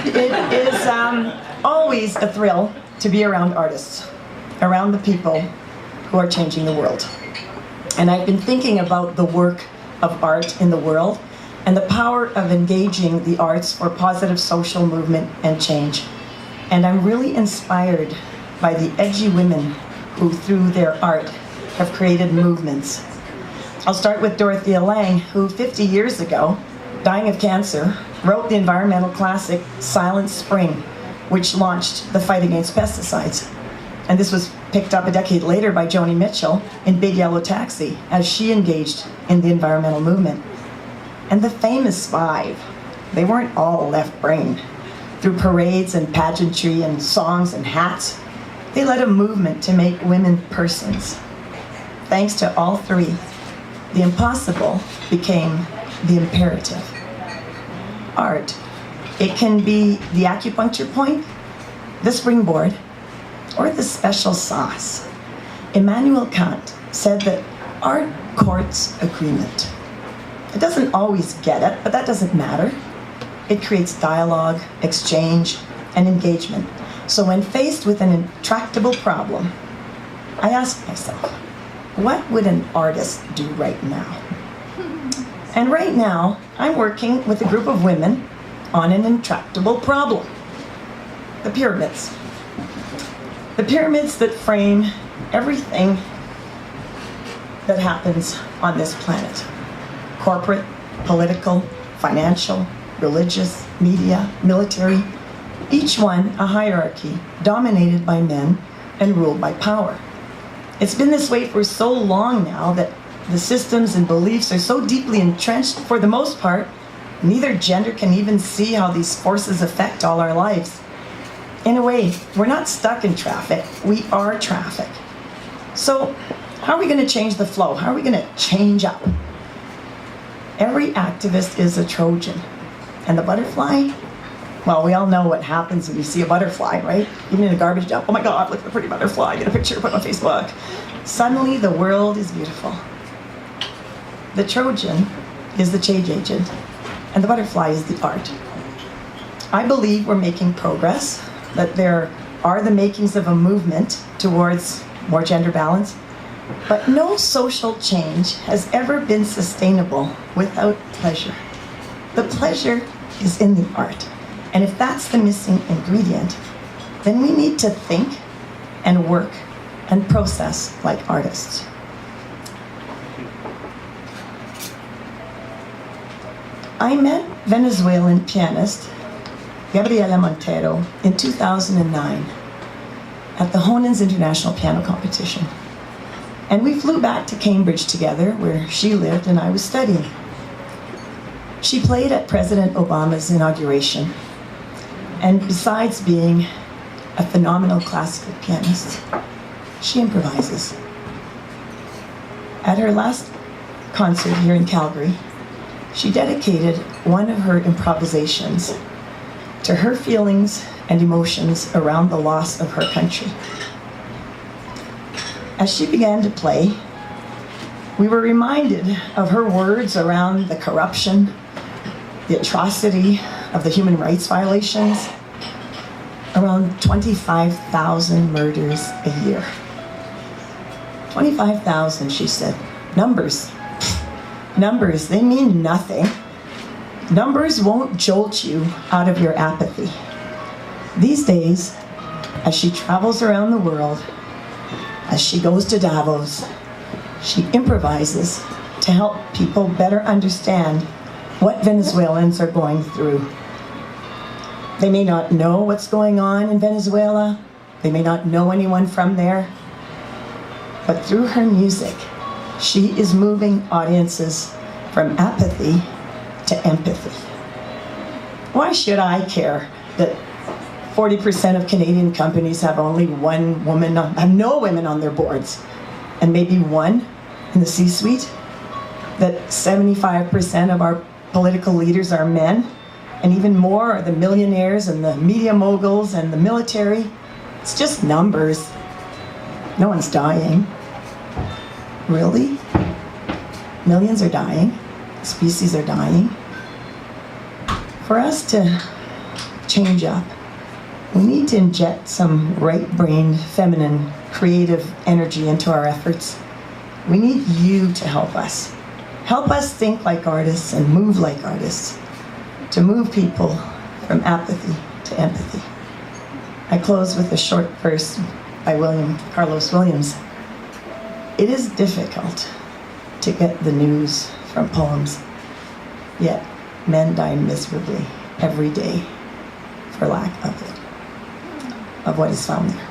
It is always a thrill to be around artists, around the people who are changing the world. And I've been thinking about the work of art in the world and the power of engaging the arts for positive social movement and change. And I'm really inspired by the edgy women who, through their art, have created movements. I'll start with Dorothea Lange, who 50 years ago, dying of cancer, wrote the environmental classic Silent Spring, which launched the fight against pesticides. And this was picked up a decade later by Joni Mitchell in Big Yellow Taxi as she engaged in the environmental movement. And the famous five, they weren't all left-brained. Through parades and pageantry and songs and hats, they led a movement to make women persons. Thanks to all three, the impossible became the imperative. Art, it can be the acupuncture point, the springboard, or the special sauce. Immanuel Kant said that art courts agreement. It doesn't always get it, but that doesn't matter. It creates dialogue, exchange, and engagement. So when faced with an intractable problem, I ask myself, what would an artist do right now? And right now, I'm working with a group of women on an intractable problem. The pyramids. The pyramids that frame everything that happens on this planet. Corporate, political, financial, religious, media, military, each one a hierarchy dominated by men and ruled by power. It's been this way for so long now that the systems and beliefs are so deeply entrenched, for the most part, neither gender can even see how these forces affect all our lives. In a way, we're not stuck in traffic, we are traffic. So, how are we going to change the flow? How are we going to change up? Every activist is a Trojan. And the butterfly? Well, we all know what happens when you see a butterfly, right? Even in a garbage dump. Oh my God, look at the pretty butterfly. Get a picture, put it on Facebook. Suddenly, the world is beautiful. The Trojan is the change agent, and the butterfly is the art. I believe we're making progress, that there are the makings of a movement towards more gender balance, but no social change has ever been sustainable without pleasure. The pleasure is in the art, and if that's the missing ingredient, then we need to think and work and process like artists. I met Venezuelan pianist Gabriela Montero in 2009 at the Honens International Piano Competition. And we flew back to Cambridge together, where she lived and I was studying. She played at President Obama's inauguration. And besides being a phenomenal classical pianist, she improvises. At her last concert here in Calgary, she dedicated one of her improvisations to her feelings and emotions around the loss of her country. As she began to play, we were reminded of her words around the corruption, the atrocity of the human rights violations, around 25,000 murders a year. 25,000, she said. Numbers. Numbers, they mean nothing. Numbers won't jolt you out of your apathy. These days, as she travels around the world, as she goes to Davos, she improvises to help people better understand what Venezuelans are going through. They may not know what's going on in Venezuela. They may not know anyone from there. But through her music, she is moving audiences from apathy to empathy. Why should I care that 40% of Canadian companies have only one woman, have no women on their boards, and maybe one in the C-suite? That 75% of our political leaders are men, and even more are the millionaires and the media moguls and the military? It's just numbers. No one's dying. Really? Millions are dying. Species are dying. For us to change up. We need to inject some right-brained, feminine, creative energy into our efforts. We need you to help us. Help us think like artists and move like artists, to move people from apathy to empathy. I close with a short verse by Carlos Williams. It is difficult to get the news from poems, yet men die miserably every day for lack of it, of what is found there.